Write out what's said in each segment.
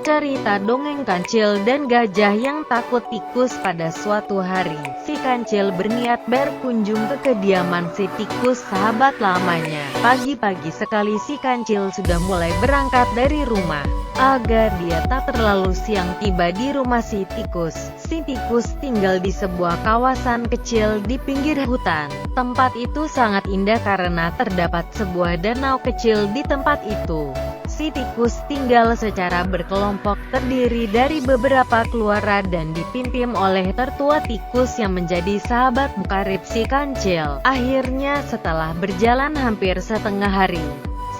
Cerita dongeng kancil dan gajah yang takut tikus. Pada suatu hari, si kancil berniat berkunjung ke kediaman si tikus, sahabat lamanya. Pagi-pagi sekali si kancil sudah mulai berangkat dari rumah, agar dia tak terlalu siang tiba di rumah si tikus. Si tikus tinggal di sebuah kawasan kecil di pinggir hutan. Tempat itu sangat indah karena terdapat sebuah danau kecil di tempat itu. Si tikus tinggal secara berkelompok, terdiri dari beberapa keluarga dan dipimpin oleh tertua tikus yang menjadi sahabat mukarib si kancil. Akhirnya setelah berjalan hampir setengah hari,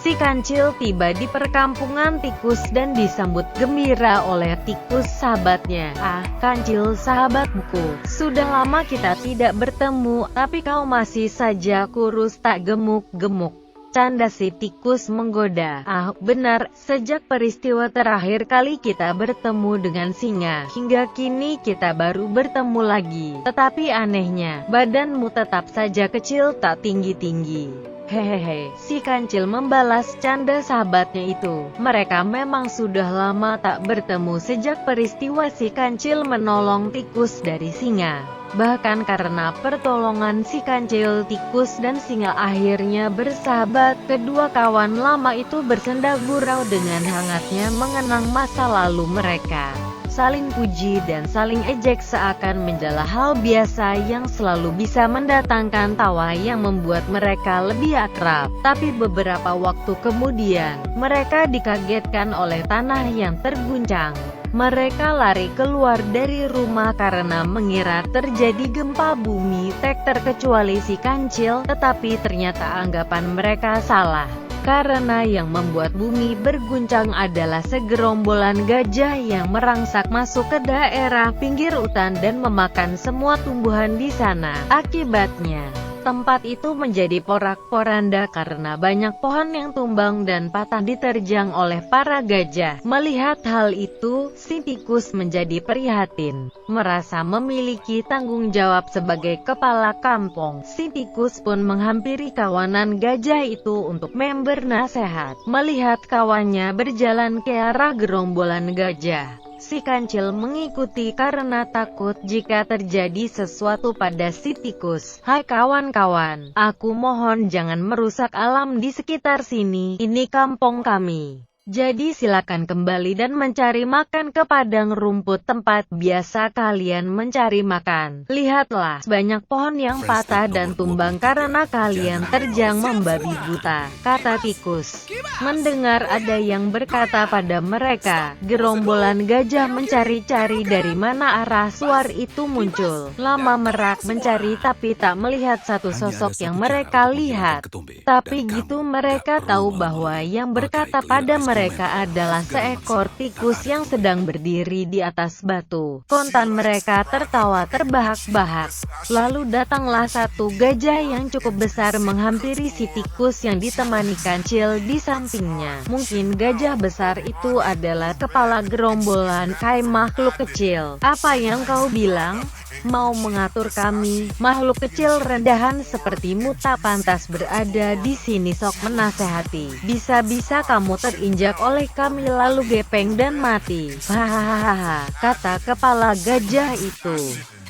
si kancil tiba di perkampungan tikus dan disambut gembira oleh tikus sahabatnya. "Ah, kancil sahabatku, sudah lama kita tidak bertemu, tapi kau masih saja kurus tak gemuk-gemuk," canda si tikus menggoda. "Ah, benar, sejak peristiwa terakhir kali kita bertemu dengan singa, hingga kini kita baru bertemu lagi. Tetapi anehnya, badanmu tetap saja kecil tak tinggi-tinggi." Hehehe, si kancil membalas canda sahabatnya itu. Mereka memang sudah lama tak bertemu sejak peristiwa si kancil menolong tikus dari singa. Bahkan karena pertolongan si kancil, tikus dan singa akhirnya bersahabat. Kedua kawan lama itu bersenda gurau dengan hangatnya mengenang masa lalu mereka. Saling puji dan saling ejek seakan menjadi hal biasa yang selalu bisa mendatangkan tawa yang membuat mereka lebih akrab. Tapi beberapa waktu kemudian, mereka dikagetkan oleh tanah yang terguncang. Mereka lari keluar dari rumah karena mengira terjadi gempa bumi. Tak terkecuali si kancil, tetapi ternyata anggapan mereka salah. Karena yang membuat bumi berguncang adalah segerombolan gajah yang merangsak masuk ke daerah pinggir hutan dan memakan semua tumbuhan di sana. Akibatnya, tempat itu menjadi porak-poranda karena banyak pohon yang tumbang dan patah diterjang oleh para gajah. Melihat hal itu, si tikus menjadi prihatin. Merasa memiliki tanggung jawab sebagai kepala kampung, si tikus pun menghampiri kawanan gajah itu untuk memberi nasihat. Melihat kawannya berjalan ke arah gerombolan gajah, si kancil mengikuti karena takut jika terjadi sesuatu pada si tikus. "Hai kawan-kawan, aku mohon jangan merusak alam di sekitar sini. Ini kampung kami. Jadi silakan kembali dan mencari makan ke padang rumput tempat biasa kalian mencari makan. Lihatlah, banyak pohon yang patah dan tumbang karena kalian terjang membabi buta," kata tikus. Mendengar ada yang berkata pada mereka, gerombolan gajah mencari-cari dari mana arah suara itu muncul. Lama merak mencari tapi tak melihat satu sosok yang mereka lihat. Tapi gitu mereka tahu bahwa yang berkata pada mereka adalah seekor tikus yang sedang berdiri di atas batu. Kontan mereka tertawa terbahak-bahak. Lalu datanglah satu gajah yang cukup besar menghampiri si tikus yang ditemani kancil di sampingnya. Mungkin gajah besar itu adalah kepala gerombolan. "Hai makhluk kecil, apa yang kau bilang? Mau mengatur kami? Makhluk kecil rendahan sepertimu tak pantas berada di sini," sok menasehati. "Bisa-bisa kamu terinjak oleh kami lalu gepeng dan mati." "Hahaha," kata kepala gajah itu.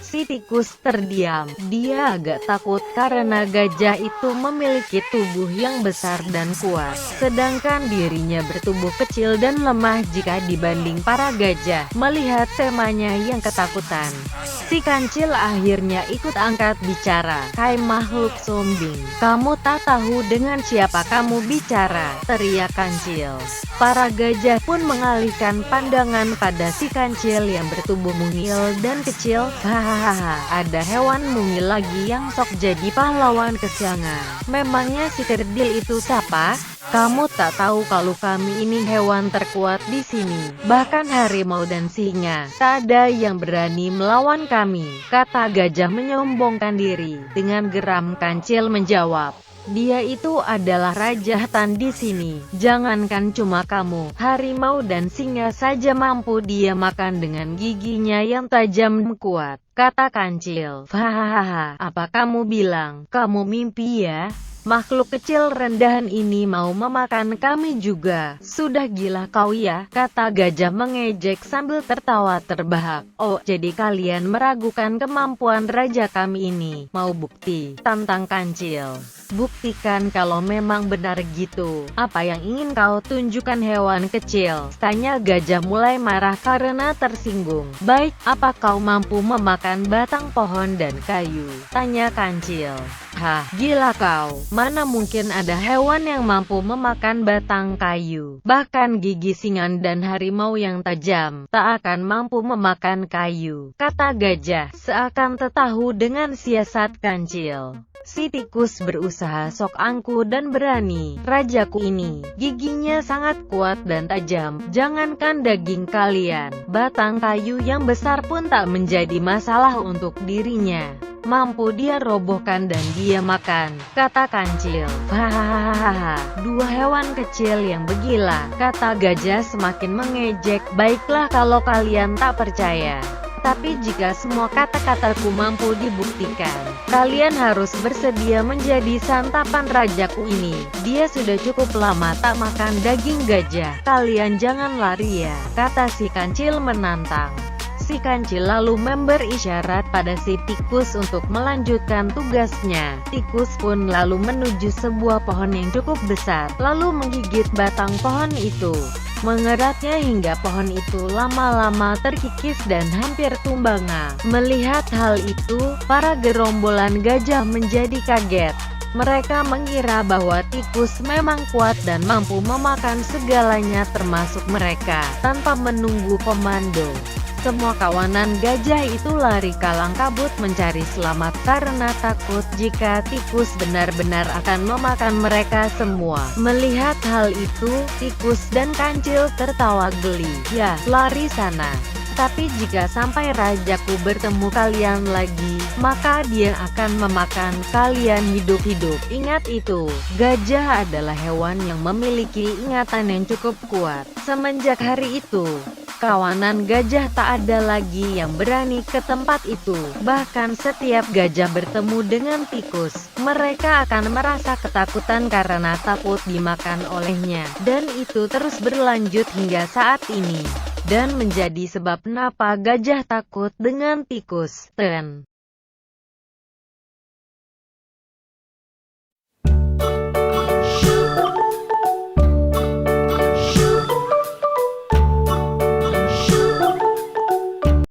Si tikus terdiam. Dia agak takut karena gajah itu memiliki tubuh yang besar dan kuat, sedangkan dirinya bertubuh kecil dan lemah jika dibanding para gajah. Melihat temannya yang ketakutan, si kancil akhirnya ikut angkat bicara. "Hai makhluk sombong, kamu tak tahu dengan siapa kamu bicara," teriak kancil. Para gajah pun mengalihkan pandangan pada si kancil yang bertubuh mungil dan kecil. "Hahaha, ada hewan mungil lagi yang sok jadi pahlawan kesiangan. Memangnya si kerdil itu siapa? Kamu tak tahu kalau kami ini hewan terkuat di sini. Bahkan harimau dan singa tak ada yang berani melawan kami," kata gajah menyombongkan diri. Dengan geram kancil menjawab, "Dia itu adalah raja hutan di sini. Jangankan cuma kamu, harimau dan singa saja mampu dia makan dengan giginya yang tajam dan kuat," kata kancil. "Hahaha, apa kamu bilang? Kamu mimpi ya? Makhluk kecil rendahan ini mau memakan kami juga. Sudah gila kau ya, kata gajah mengejek sambil tertawa terbahak. Oh, jadi kalian meragukan kemampuan raja kami ini. Mau bukti? Tantang Kancil. Buktikan kalau memang benar gitu. Apa yang ingin kau tunjukkan hewan kecil? Tanya gajah mulai marah karena tersinggung. Baik, apa kau mampu memakan batang pohon dan kayu? Tanya Kancil. Hah, gila kau. Mana mungkin ada hewan yang mampu memakan batang kayu. Bahkan gigi singa dan harimau yang tajam tak akan mampu memakan kayu, kata gajah, seakan tertahu dengan siasat Kancil. Si tikus berusaha sok angkuh dan berani. Rajaku ini, giginya sangat kuat dan tajam. Jangankan daging kalian, batang kayu yang besar pun tak menjadi masalah untuk dirinya. Mampu dia robohkan dan dia makan, kata Kancil. Hahaha, dua hewan kecil yang begila, kata gajah semakin mengejek. Baiklah kalau kalian tak percaya. Tapi jika semua kata-kataku mampu dibuktikan, kalian harus bersedia menjadi santapan rajaku ini. Dia sudah cukup lama tak makan daging gajah. Kalian jangan lari ya, kata si Kancil menantang. Si Kancil lalu memberi isyarat pada si tikus untuk melanjutkan tugasnya. Tikus pun lalu menuju sebuah pohon yang cukup besar, lalu menggigit batang pohon itu. Mengeratnya hingga pohon itu lama-lama terkikis dan hampir tumbang. Melihat hal itu, para gerombolan gajah menjadi kaget. Mereka mengira bahwa tikus memang kuat dan mampu memakan segalanya termasuk mereka, tanpa menunggu komando. Semua kawanan gajah itu lari kalang kabut mencari selamat karena takut jika tikus benar-benar akan memakan mereka semua. Melihat hal itu, tikus dan Kancil tertawa geli. Ya, lari sana. Tapi jika sampai rajaku bertemu kalian lagi, maka dia akan memakan kalian hidup-hidup. Ingat itu, gajah adalah hewan yang memiliki ingatan yang cukup kuat. Semenjak hari itu, kawanan gajah tak ada lagi yang berani ke tempat itu. Bahkan setiap gajah bertemu dengan tikus, mereka akan merasa ketakutan karena takut dimakan olehnya. Dan itu terus berlanjut hingga saat ini. Dan menjadi sebab kenapa gajah takut dengan tikus.